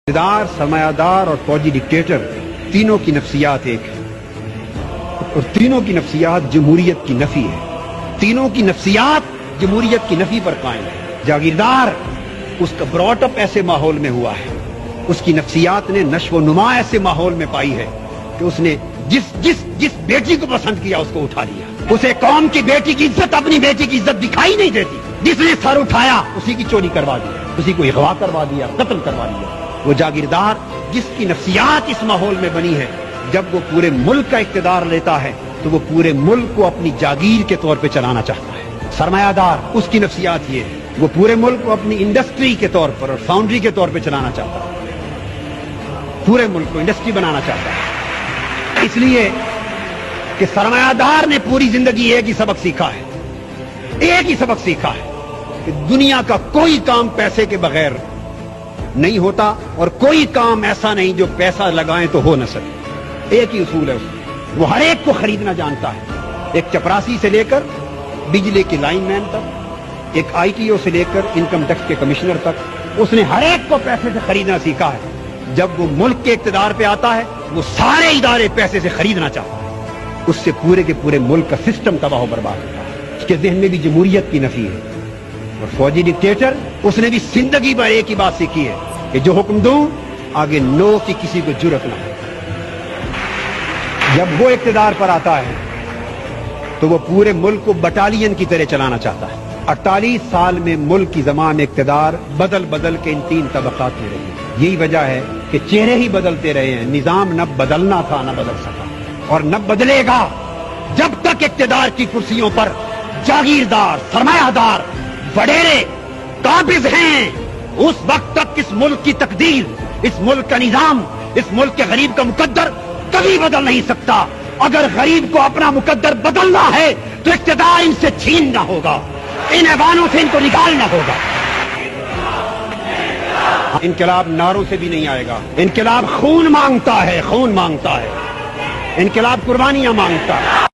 دار، سرمایہ دار اور فوجی ڈکٹیٹر تینوں کی نفسیات ایک ہے اور تینوں کی نفسیات جمہوریت کی نفی ہے۔ تینوں کی نفسیات جمہوریت کی نفی پر قائم ہے۔ جاگیردار اس کا براٹ اپ ایسے ماحول میں ہوا ہے، اس کی نفسیات نے نشو و نما ایسے ماحول میں پائی ہے کہ اس نے جس بیٹی کو پسند کیا اس کو اٹھا لیا۔ اسے قوم کی بیٹی کی عزت، اپنی بیٹی کی عزت دکھائی نہیں دیتی۔ جس نے سر اٹھایا اسی کی چوری کروا دی، اسی کو اغوا کروا دیا، قتل کروا دیا۔ وہ جاگیردار جس کی نفسیات اس ماحول میں بنی ہے، جب وہ پورے ملک کا اقتدار لیتا ہے تو وہ پورے ملک کو اپنی جاگیر کے طور پہ چلانا چاہتا ہے۔ سرمایہ دار اس کی نفسیات یہ ہے، وہ پورے ملک کو اپنی انڈسٹری کے طور پر اور فاؤنڈری کے طور پہ چلانا چاہتا ہے، پورے ملک کو انڈسٹری بنانا چاہتا ہے۔ اس لیے کہ سرمایہ دار نے پوری زندگی ایک ہی سبق سیکھا ہے، ایک ہی سبق سیکھا ہے کہ دنیا کا کوئی کام پیسے کے بغیر نہیں ہوتا اور کوئی کام ایسا نہیں جو پیسہ لگائیں تو ہو نہ سکے۔ ایک ہی اصول ہے اس کا، وہ ہر ایک کو خریدنا جانتا ہے، ایک چپراسی سے لے کر بجلی کے لائن مین تک، ایک آئی ٹی او سے لے کر انکم ٹیکس کے کمشنر تک، اس نے ہر ایک کو پیسے سے خریدنا سیکھا ہے۔ جب وہ ملک کے اقتدار پہ آتا ہے وہ سارے ادارے پیسے سے خریدنا چاہتا ہے، اس سے پورے کے پورے ملک کا سسٹم تباہ و برباد ہوتا ہے۔ اس کے ذہن میں بھی جمہوریت کی نفی ہے۔ اور فوجی ڈکٹیٹر اس نے بھی زندگی بھر ایک ہی بات سیکھی ہے کہ جو حکم دوں آگے نو کی کسی کو جرأت نہ ہو۔ جب وہ اقتدار پر آتا ہے تو وہ پورے ملک کو بٹالین کی طرح چلانا چاہتا ہے۔ 48 سال میں ملک کی زمان اقتدار بدل کے ان تین طبقات میں رہی۔ یہی وجہ ہے کہ چہرے ہی بدلتے رہے ہیں، نظام نہ بدلنا تھا نہ بدل سکا اور نہ بدلے گا جب تک اقتدار کی کرسیوں پر جاگیردار، سرمایہ دار، وڈیرے قابض ہیں۔ اس وقت تک اس ملک کی تقدیر، اس ملک کا نظام، اس ملک کے غریب کا مقدر کبھی بدل نہیں سکتا۔ اگر غریب کو اپنا مقدر بدلنا ہے تو اقتدار ان سے چھیننا ہوگا، ان ایوانوں سے ان کو نکالنا ہوگا۔ انقلاب نعروں سے بھی نہیں آئے گا، انقلاب خون مانگتا ہے، خون مانگتا ہے، انقلاب قربانیاں مانگتا ہے۔